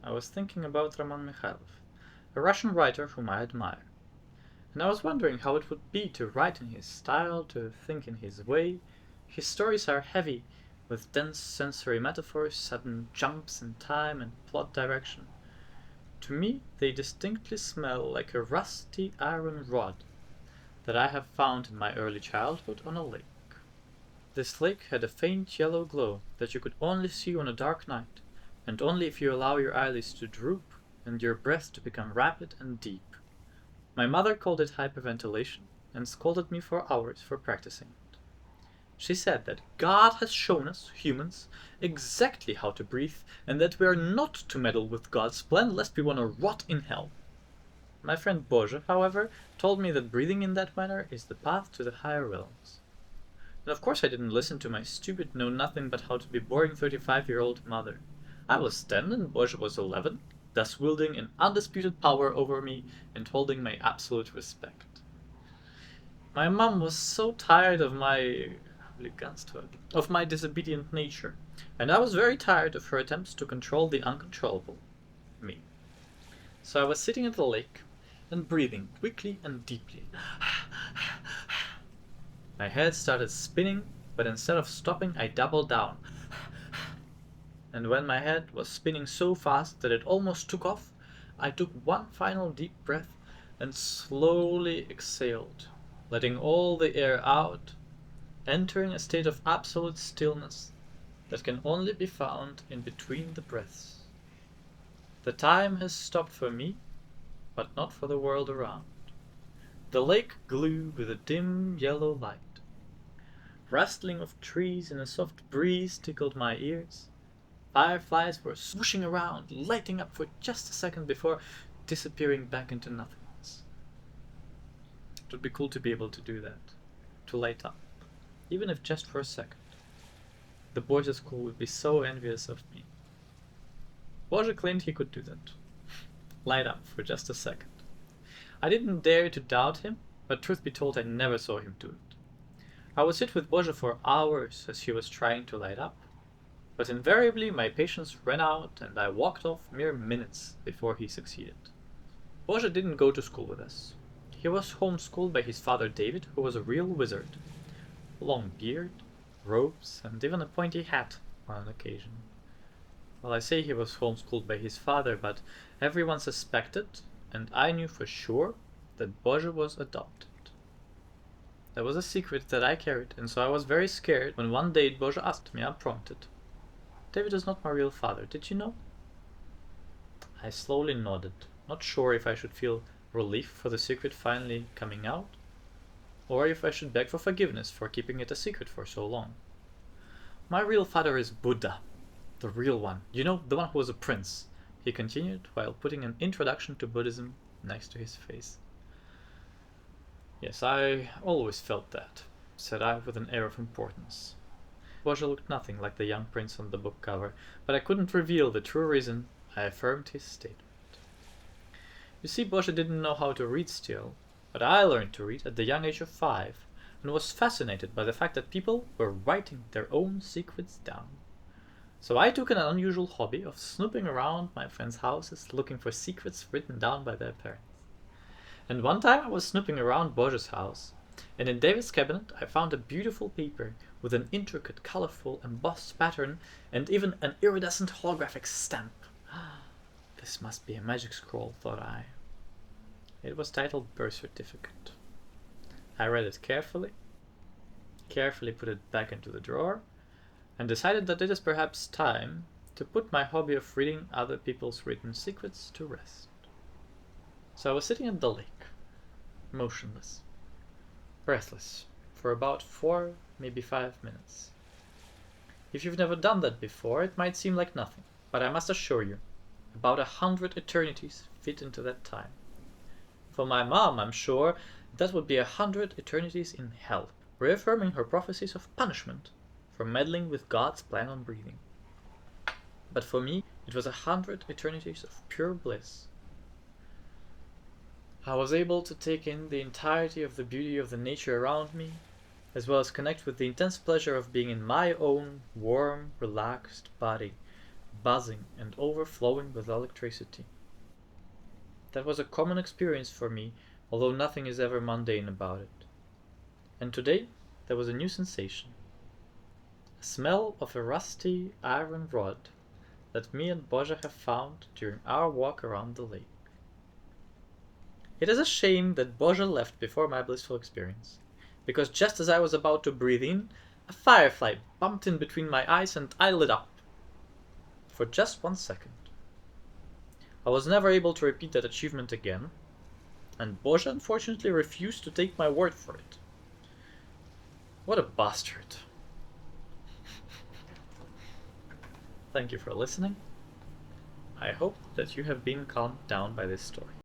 I was thinking about Roman Mikhailov, a Russian writer whom I admire, and I was wondering how it would be to write in his style, to think in his way. His stories are heavy, with dense sensory metaphors, sudden jumps in time and plot direction. To me, they distinctly smell like a rusty iron rod that I have found in my early childhood on a lake. This lake had a faint yellow glow that you could only see on a dark night, and only if you allow your eyelids to droop and your breath to become rapid and deep. My mother called it hyperventilation and scolded me for hours for practicing it. She said that God has shown us, humans, exactly how to breathe, and that we are not to meddle with God's plan lest we want to rot in hell. My friend Boże, however, told me that breathing in that manner is the path to the higher realms. And of course I didn't listen to my stupid know-nothing but how to be boring 35-year-old mother. I was 10 and Boże was 11, thus wielding an undisputed power over me and holding my absolute respect. My mom was so tired of my disobedient nature, and I was very tired of her attempts to control the uncontrollable, me. So I was sitting at the lake and breathing quickly and deeply. My head started spinning, but instead of stopping, I doubled down. And when my head was spinning so fast that it almost took off, I took one final deep breath and slowly exhaled, letting all the air out, entering a state of absolute stillness that can only be found in between the breaths. The time has stopped for me, but not for the world around. The lake glowed with a dim yellow light. Rustling of trees in a soft breeze tickled my ears. Fireflies were swooshing around, lighting up for just a second before disappearing back into nothingness. It would be cool to be able to do that, to light up, even if just for a second. The boys at school would be so envious of me. Boże claimed he could do that. Light up for just a second. I didn't dare to doubt him, but truth be told I never saw him do it. I would sit with Boże for hours as he was trying to light up, but invariably my patience ran out and I walked off mere minutes before he succeeded. Boże didn't go to school with us. He was homeschooled by his father David, who was a real wizard. Long beard, robes, and even a pointy hat on an occasion. Well, I say he was homeschooled by his father, but everyone suspected, and I knew for sure, that Boże was adopted. That was a secret that I carried, and so I was very scared when one day Boże asked me unprompted, "David is not my real father, did you know?" I slowly nodded, not sure if I should feel relief for the secret finally coming out, or if I should beg for forgiveness for keeping it a secret for so long. "My real father is Buddha, the real one, you know, the one who was a prince," he continued while putting an introduction to Buddhism next to his face. "Yes, I always felt that," said I with an air of importance. Boże looked nothing like the young prince on the book cover, but I couldn't reveal the true reason. I affirmed his statement. You see, Boże didn't know how to read still, but I learned to read at the young age of 5, and was fascinated by the fact that people were writing their own secrets down. So I took an unusual hobby of snooping around my friends' houses looking for secrets written down by their parents. And one time I was snooping around Boże's house, and in David's cabinet I found a beautiful paper with an intricate, colorful, embossed pattern and even an iridescent holographic stamp. This must be a magic scroll, thought I. It was titled Birth Certificate. I read it carefully put it back into the drawer, and decided that it is perhaps time to put my hobby of reading other people's written secrets to rest. So I was sitting at the lake, motionless, breathless, for about 4, maybe 5 minutes. If you've never done that before, it might seem like nothing, but I must assure you, about 100 eternities fit into that time. For my mom, I'm sure, that would be 100 eternities in hell, reaffirming her prophecies of punishment for meddling with God's plan on breathing. But for me, it was 100 eternities of pure bliss. I was able to take in the entirety of the beauty of the nature around me, as well as connect with the intense pleasure of being in my own warm, relaxed body, buzzing and overflowing with electricity. That was a common experience for me, although nothing is ever mundane about it. And today there was a new sensation. A smell of a rusty iron rod that me and Boja have found during our walk around the lake. It is a shame that Boja left before my blissful experience, because just as I was about to breathe in, a firefly bumped in between my eyes and I lit up. For just 1 second. I was never able to repeat that achievement again, and Boja unfortunately refused to take my word for it. What a bastard. Thank you for listening. I hope that you have been calmed down by this story.